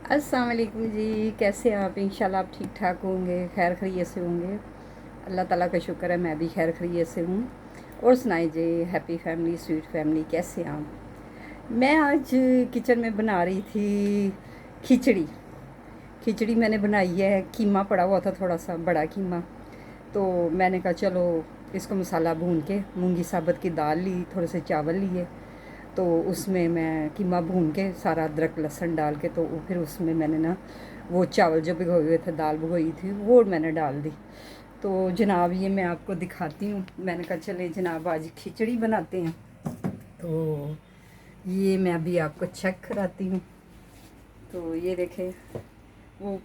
अस्सलाम वालेकुम जी। कैसे हैं आप? इंशाल्लाह आप ठीक ठाक होंगे, खैर खैरियत से होंगे। अल्लाह ताला का शुक्र है मैं भी खैर खैरियत से हूँ। और सुनाई जी, हैप्पी फैमिली, स्वीट फैमिली, कैसे हैं आप? मैं आज किचन में बना रही थी खिचड़ी। खिचड़ी मैंने बनाई है, कीमा पड़ा हुआ था थोड़ा सा बड़ा कीमा। तो मैंने कहा चलो इसको मसाला भून के, मूंगी साबत की दाल ली, थोड़े से चावल लिए, तो उसमें मैं कीमा भून के सारा अदरक लहसुन डाल के, तो फिर उसमें मैंने ना वो चावल जो भिगोए हुए थे, दाल भिगोई थी, वो मैंने डाल दी। तो जनाब ये मैं आपको दिखाती हूँ। मैंने कहा चले जनाब आज खिचड़ी बनाते हैं। तो ये मैं अभी आपको चेक कराती हूँ। तो ये देखें, वो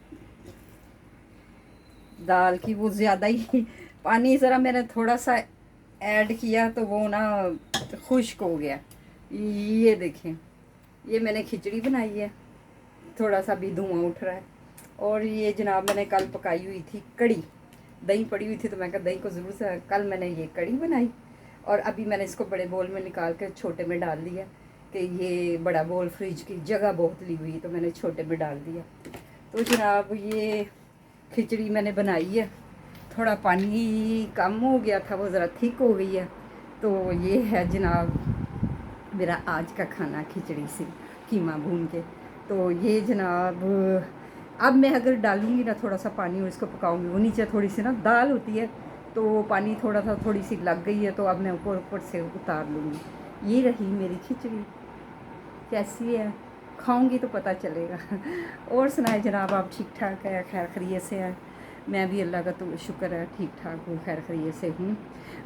दाल की वो ज़्यादा ही पानी ज़रा मैंने थोड़ा सा ऐड किया तो वो ना खुश्क हो गया। ये देखें, ये मैंने खिचड़ी बनाई है, थोड़ा सा भी धुआं उठ रहा है। और ये जनाब मैंने कल पकाई हुई थी कड़ी, दही पड़ी हुई थी, तो मैं कहा दही को ज़रूर से कल मैंने ये कड़ी बनाई। और अभी मैंने इसको बड़े बोल में निकाल कर छोटे में डाल दिया कि ये बड़ा बोल फ्रिज की जगह बहुत ली हुई, तो मैंने छोटे में डाल दिया। तो जनाब ये खिचड़ी मैंने बनाई है, थोड़ा पानी कम हो गया था, वो ज़रा थिक हो गई है। तो ये है जनाब मेरा आज का खाना, खिचड़ी से कीमा भून के। तो ये जनाब अब मैं अगर डालूँगी ना थोड़ा सा पानी और इसको पकाऊँगी, वो नीचे थोड़ी सी ना दाल होती है तो पानी थोड़ा सा थोड़ी सी लग गई है, तो अब मैं ऊपर ऊपर से उतार लूँगी। ये रही मेरी खिचड़ी, कैसी है खाऊंगी तो पता चलेगा। और सुनाए जनाब, आप ठीक ठाक है, खैर खैरियत से है? मैं भी अल्लाह का तो शुक्र है ठीक ठाक हूँ, खैर खैरियत से हूँ।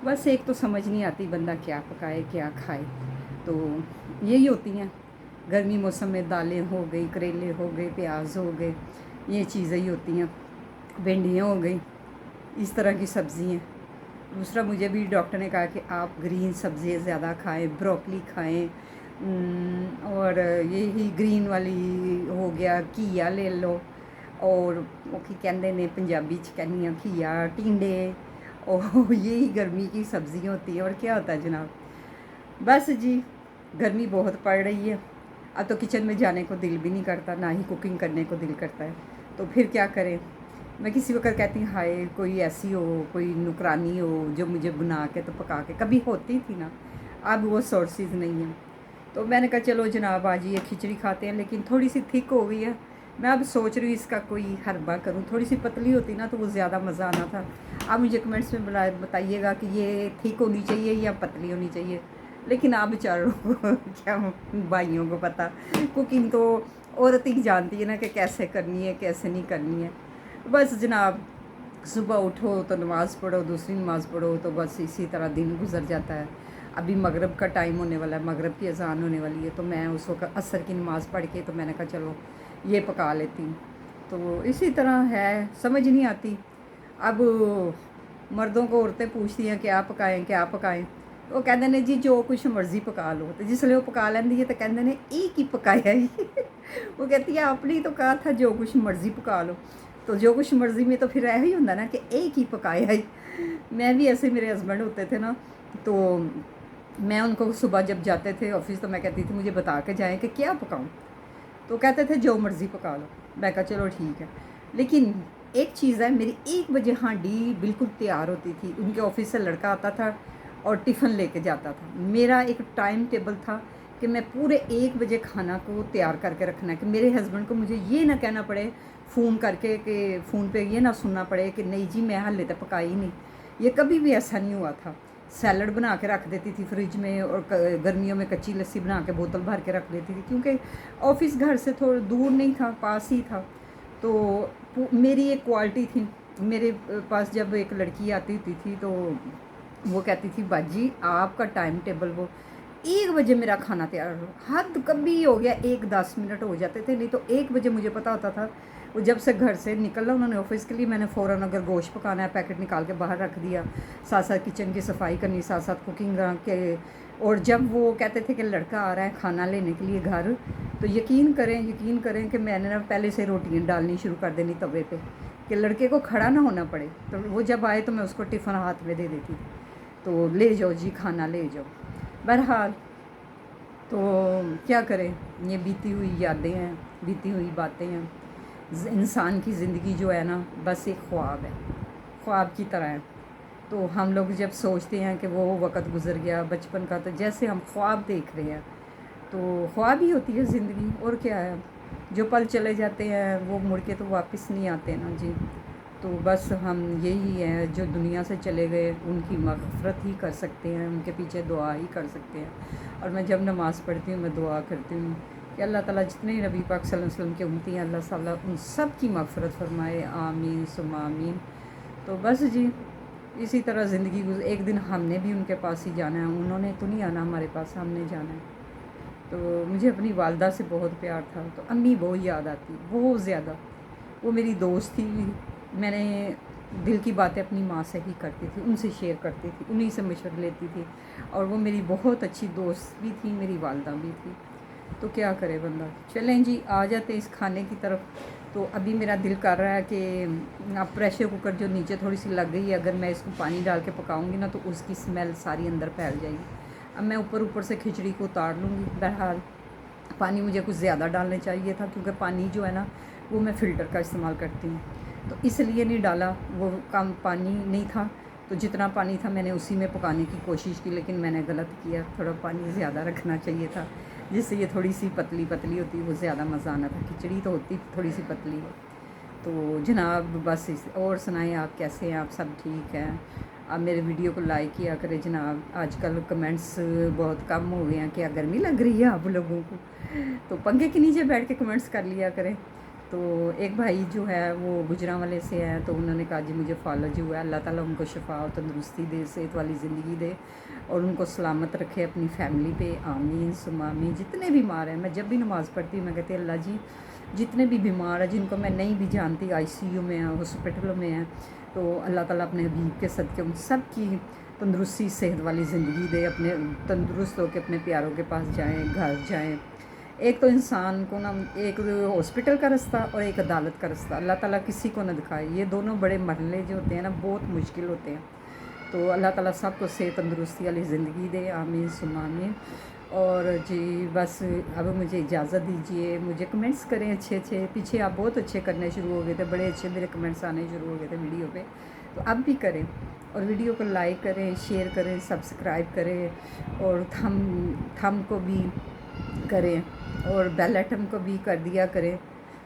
बस एक तो समझ नहीं आती बंदा क्या पकाए क्या खाए। तो यही होती हैं गर्मी मौसम में, दालें हो गई, करेले हो गए, प्याज हो गए, ये चीज़ें ही होती हैं, भिंडियाँ हो गई, इस तरह की सब्ज़ी हैं। दूसरा मुझे भी डॉक्टर ने कहा कि आप ग्रीन सब्ज़ियाँ ज़्यादा खाएं, ब्रोकली खाएं, और यही ग्रीन वाली हो गया, घिया ले लो, और वो की कहते ने पंजाबी च कहनी घिया टिंडे, और यही गर्मी की सब्ज़ी होती है। और क्या होता है जनाब, बस जी गर्मी बहुत पड़ रही है, अब तो किचन में जाने को दिल भी नहीं करता, ना ही कुकिंग करने को दिल करता है। तो फिर क्या करें, मैं किसी वक्त कहती हूँ हाय कोई ऐसी हो, कोई नुकरानी हो जो मुझे बना के तो पका के, कभी होती थी ना, अब वो सोर्सेज नहीं है। तो मैंने कहा चलो जनाब आज ये खिचड़ी खाते हैं, लेकिन थोड़ी सी थिक हो गई है। मैं अब सोच रही हूँ इसका कोई हरबा करूँ, थोड़ी सी पतली होती ना तो वो ज़्यादा मज़ा आना था। आप मुझे कमेंट्स में बताइएगा कि ये थिक होनी चाहिए या पतली होनी चाहिए। लेकिन आप बेचारों को क्या भाइयों को पता, कुकिंग तो औरत ही जानती है ना कि कैसे करनी है कैसे नहीं करनी है। बस जनाब सुबह उठो तो नमाज़ पढ़ो, दूसरी नमाज़ पढ़ो, तो बस इसी तरह दिन गुजर जाता है। अभी मगरिब का टाइम होने वाला है, मगरिब की अज़ान होने वाली है, तो मैं उस वक्त असर की नमाज़ पढ़ के तो मैंने कहा चलो ये पका लेती हूँ। तो इसी तरह है, समझ नहीं आती। अब मर्दों को औरतें पूछती हैं क्या पकाएं क्या पकाएं, तो कहते ने जी जो कुछ मर्जी पका लो, तो जिसलिए वो पका लेंदी है तो कहते ने एक ही पकाया ही। वो कहती है आपने ही तो कहा था जो कुछ मर्जी पका लो, तो जो कुछ मर्जी में तो फिर यही होता ना कि एक ही पकाया ही। मैं भी ऐसे, मेरे हस्बैंड होते थे ना, तो मैं उनको सुबह जब जाते थे ऑफिस तो मैं कहती थी मुझे बता के जाएँ कि क्या पकाऊँ, तो कहते थे जो मर्ज़ी पका लो। मैं कहा चलो ठीक है। लेकिन एक चीज़ है, मेरी 1 बजे हांडी बिल्कुल तैयार होती थी, उनके ऑफिस से लड़का आता था और टिफ़िन लेके जाता था। मेरा एक टाइम टेबल था कि मैं पूरे 1 बजे खाना को तैयार करके रखना है, कि मेरे हस्बैंड को मुझे ये ना कहना पड़े फ़ोन करके, कि फ़ोन पे ये ना सुनना पड़े कि नहीं जी मैं हाले तक पकाई नहीं। ये कभी भी ऐसा नहीं हुआ था। सैलड बना के रख देती थी फ्रिज में, और गर्मियों में कच्ची लस्सी बना के बोतल भर के रख देती थी, क्योंकि ऑफिस घर से थोड़ा दूर नहीं था, पास ही था। तो मेरी एक क्वालिटी थी, मेरे पास जब एक लड़की आती होती थी तो वो कहती थी बाजी आपका टाइम टेबल वो 1 बजे मेरा खाना तैयार हो, हद कभी हो गया 1-10 मिनट हो जाते थे, नहीं तो 1 बजे मुझे पता होता था। वो जब से घर से निकलना उन्होंने ऑफिस के लिए, मैंने फ़ौरन अगर गोश्त पकाना है पैकेट निकाल के बाहर रख दिया, साथ साथ किचन की सफाई करनी, साथ साथ कुकिंग के। और जब वो कहते थे कि लड़का आ रहा है खाना लेने के लिए घर, तो यकीन करें कि मैंने ना पहले से रोटियां डालनी शुरू कर देनी तवे पे, कि लड़के को खड़ा ना होना पड़े। तो वो जब आए तो मैं उसको टिफ़िन हाथ में दे देती थी, तो ले जाओ जी खाना ले जाओ। बहरहाल تو کیا کریں، یہ بیتی ہوئی یادیں ہیں، بیتی ہوئی باتیں ہیں. انسان کی زندگی جو ہے نا بس ایک خواب ہے، خواب کی طرح ہے. تو ہم لوگ جب سوچتے ہیں کہ وہ وقت گزر گیا بچپن کا، تو جیسے ہم خواب دیکھ رہے ہیں، تو خواب ہی ہوتی ہے زندگی، اور کیا ہے. جو پل چلے جاتے ہیں وہ مڑ کے تو واپس نہیں آتے نا جی. تو بس ہم یہی ہیں جو دنیا سے چلے گئے ان کی مغفرت ہی کر سکتے ہیں، ان کے پیچھے دعا ہی کر سکتے ہیں. اور میں جب نماز پڑھتی ہوں میں دعا کرتی ہوں کہ اللہ تعالیٰ جتنے نبی پاک صلی اللہ علیہ وسلم کے امتی ہیں اللہ تعالیٰ ان سب کی مغفرت فرمائے، آمین ثم آمین. تو بس جی اسی طرح زندگی ایک دن ہم نے بھی ان کے پاس ہی جانا ہے، انہوں نے تو نہیں آنا ہمارے پاس، ہم نے جانا ہے. تو مجھے اپنی والدہ سے بہت پیار تھا، تو امی بہت یاد آتی بہت زیادہ. وہ میری دوست تھی، میں نے دل کی باتیں اپنی ماں سے ہی کرتی تھی، ان سے شیئر کرتی تھی، انہی سے مشورے لیتی تھی. اور وہ میری بہت اچھی دوست بھی تھی، میری والدہ بھی تھی. تو کیا کرے بندہ. چلیں جی آ جاتے اس کھانے کی طرف. تو ابھی میرا دل کر رہا ہے کہ اب پریشر کوکر جو نیچے تھوڑی سی لگ گئی ہے، اگر میں اس کو پانی ڈال کے پکاؤں گی نا تو اس کی اسمیل ساری اندر پھیل جائے گی. اب میں اوپر سے کھچڑی کو اتار لوں گی. بہرحال پانی مجھے کچھ زیادہ ڈالنے چاہیے تھا، کیونکہ پانی جو ہے نا وہ میں فلٹر کا استعمال کرتی ہوں، تو اس لیے نہیں ڈالا. وہ کم پانی نہیں تھا، تو جتنا پانی تھا میں نے اسی میں پکانے کی کوشش کی، لیکن میں نے غلط کیا. تھوڑا پانی زیادہ رکھنا چاہیے تھا، جس سے یہ تھوڑی سی پتلی پتلی ہوتی، وہ زیادہ مزہ آنا تھا. کھچڑی تو ہوتی تھوڑی سی پتلی ہے. تو جناب بس اور سنائیں آپ کیسے ہیں، آپ سب ٹھیک ہیں؟ آپ میرے ویڈیو کو لائک کیا کریں جناب. آج کل کمنٹس بہت کم ہو گئے ہیں. کیا گرمی لگ رہی ہے آپ لوگوں کو؟ تو پنکھے کے نیچے بیٹھ کے کمنٹس کر لیا کریں. تو ایک بھائی جو ہے وہ گجرانوالے سے ہیں، تو انہوں نے کہا جی مجھے فالج ہوا ہے. اللہ تعالیٰ ان کو شفا و تندرستی دے، صحت والی زندگی دے، اور ان کو سلامت رکھے اپنی فیملی پہ، آمین ثم آمین. جتنے بیمار ہیں، میں جب بھی نماز پڑھتی ہوں میں کہتی ہوں اللہ جی جتنے بھی بیمار ہیں، جن کو میں نہیں بھی جانتی، آئی سی یو میں ہیں، ہاسپٹلوں میں ہیں، تو اللہ تعالیٰ اپنے حبیب کے صدقے ان سب کی تندرستی صحت والی زندگی دے. اپنے تندرست ہو کے اپنے پیاروں کے پاس جائیں، گھر جائیں. ایک تو انسان کو نا ایک ہاسپٹل کا رستہ اور ایک عدالت کا رستہ اللہ تعالیٰ کسی کو نہ دکھائے. یہ دونوں بڑے مرحلے جو ہوتے ہیں نا بہت مشکل ہوتے ہیں. تو اللہ تعالیٰ سب کو صحت تندرستی والی زندگی دے، آمین ثم آمین. اور جی بس اب مجھے اجازت دیجیے. مجھے کمنٹس کریں اچھے اچھے. پیچھے آپ بہت اچھے کرنے شروع ہو گئے تھے، بڑے اچھے میرے کمنٹس آنے شروع ہو گئے تھے ویڈیو پہ. تو اب بھی کریں، اور ویڈیو کو لائک کریں، شیئر کریں، سبسکرائب کریں، اور تھم کو بھی کریں، اور بیل آئٹن کو بھی کر دیا کریں.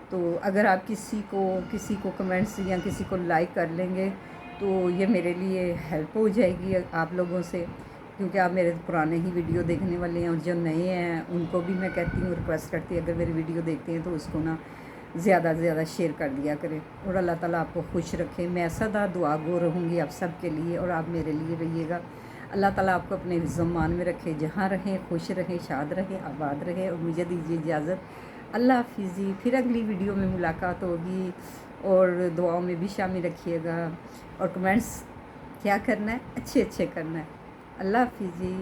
تو اگر آپ کسی کو کمنٹس یا کسی کو لائک کر لیں گے تو یہ میرے لیے ہیلپ ہو جائے گی آپ لوگوں سے، کیونکہ آپ میرے پرانے ہی ویڈیو دیکھنے والے ہیں. اور جو نئے ہیں ان کو بھی میں کہتی ہوں، ریکویسٹ کرتی ہوں اگر میری ویڈیو دیکھتے ہیں تو اس کو نا زیادہ سے زیادہ شیئر کر دیا کریں. اور اللہ تعالیٰ آپ کو خوش رکھے. میں سدا دعا گو رہوں گی آپ سب کے لیے، اور آپ میرے لیے رہیے گا. اللہ تعالیٰ آپ کو اپنے زمان میں رکھے، جہاں رہیں خوش رہیں، شاد رہیں، آباد رہے. اور مجھے دیجیے اجازت. اللہ حافظ جی. پھر اگلی ویڈیو میں ملاقات ہوگی، اور دعاؤں میں بھی شامل رکھیے گا. اور کمنٹس کیا کرنا ہے، اچھے اچھے کرنا ہے. اللہ حافظ جی.